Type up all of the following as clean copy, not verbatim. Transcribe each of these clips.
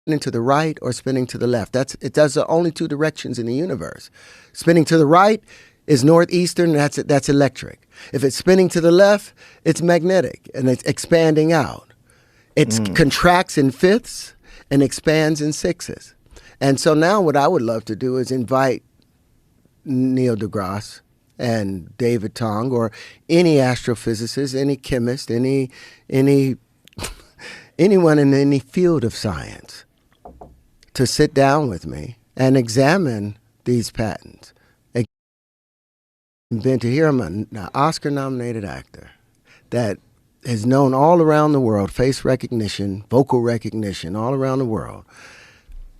spinning to the right or spinning to the left. It does the only two directions in the universe. Spinning to the right is northeastern, that's electric. If it's spinning to the left, it's magnetic, and it's expanding out. It contracts in fifths and expands in sixths. And so now what I would love to do is invite Neil deGrasse and David Tong, or any astrophysicist, any chemist, anyone in any field of science, to sit down with me and examine these patents. Been to hear an Oscar-nominated actor that is known all around the world, face recognition, vocal recognition, all around the world.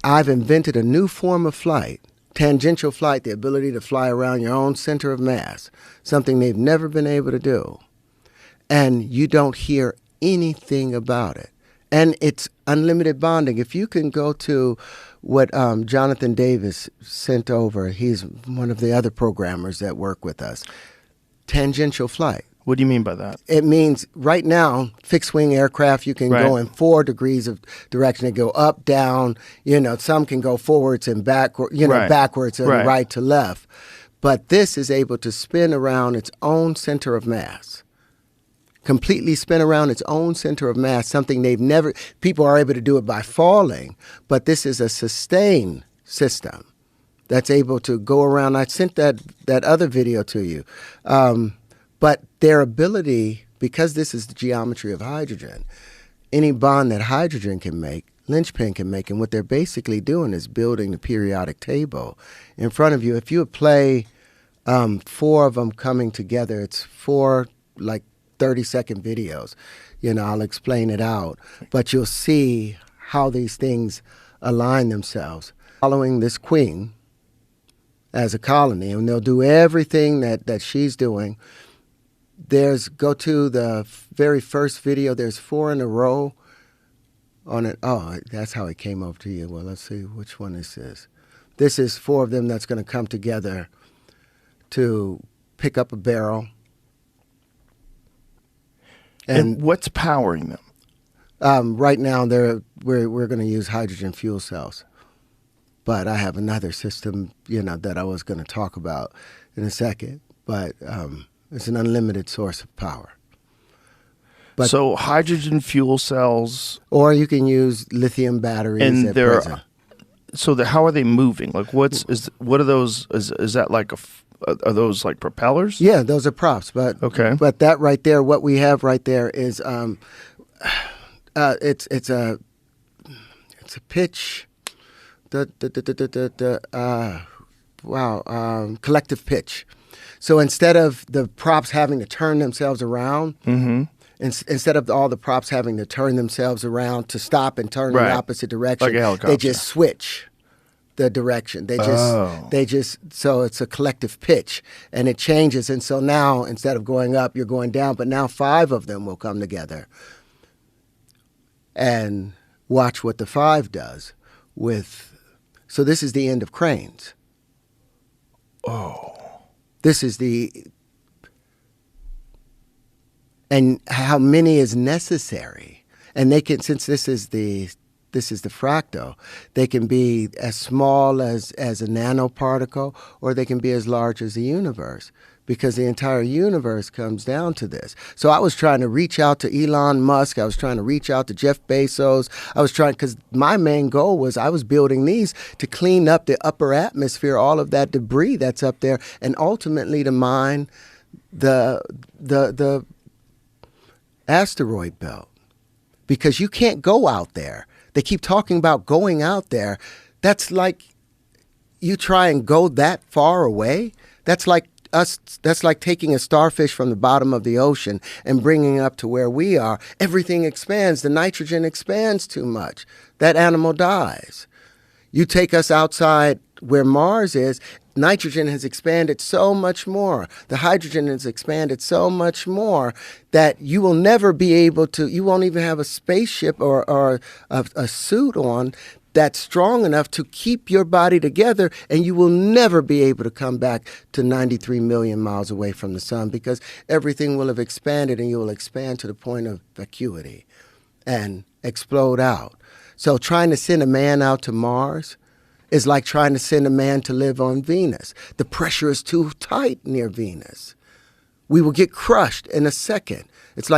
I've invented a new form of flight, tangential flight, the ability to fly around your own center of mass, something they've never been able to do. And you don't hear anything about it. And it's unlimited bonding. If you can go to what Jonathan Davis sent over, he's one of the other programmers that work with us, tangential flight. What do you mean by that? It means right now, fixed-wing aircraft, you can go in 4 degrees of direction. They go up, down, some can go forwards and backward, backwards and right to left. But this is able to spin around its own center of mass. Completely spin around its own center of mass, something people are able to do it by falling, but this is a sustained system that's able to go around. I sent that other video to you. But their ability, because this is the geometry of hydrogen, any bond that hydrogen can make, linchpin can make, and what they're basically doing is building the periodic table in front of you. If you play 4 of them coming together, it's 4 like 30-second videos. I'll explain it out, but you'll see how these things align themselves. Following this queen as a colony, and they'll do everything that she's doing. Go to the very first video. There's 4 in a row on it. Oh, that's how it came over to you. Well, let's see which one this is. This is 4 of them that's going to come together to pick up a barrel. And what's powering them? Right now, we're going to use hydrogen fuel cells. But I have another system, that I was going to talk about in a second. But it's an unlimited source of power. But, so hydrogen fuel cells, or you can use lithium batteries. And how are they moving? Like, what are those? Is that like are those like propellers? Yeah, those are props. But okay. But that right there, what we have right there is it's a pitch. Collective pitch. So instead of the props having to turn themselves around, instead of all the props having to turn themselves around to stop and turn in the opposite direction, like a helicopter, they just switch the direction. So it's a collective pitch, and it changes. And so now, instead of going up, you're going down. But now 5 of them will come together and watch what the 5 does with. So this is the end of cranes. Oh. This is and how many is necessary. And they can, since this is the fractal, they can be as small as a nanoparticle, or they can be as large as the universe, because the entire universe comes down to this. So I was trying to reach out to Elon Musk. I was trying to reach out to Jeff Bezos. because my main goal was I was building these to clean up the upper atmosphere, all of that debris that's up there, and ultimately to mine the asteroid belt. Because you can't go out there. They keep talking about going out there. That's like you try and go that far away. That's like taking a starfish from the bottom of the ocean and bringing it up to where we are. Everything expands. The nitrogen expands too much. That animal dies. You take us outside where Mars is, nitrogen has expanded so much more. The hydrogen has expanded so much more that you will never be able to, you won't even have a spaceship or a suit on that's strong enough to keep your body together, and you will never be able to come back to 93 million miles away from the sun, because everything will have expanded, and you will expand to the point of vacuity and explode out. So trying to send a man out to Mars is like trying to send a man to live on Venus. The pressure is too tight near Venus. We will get crushed in a second. It's like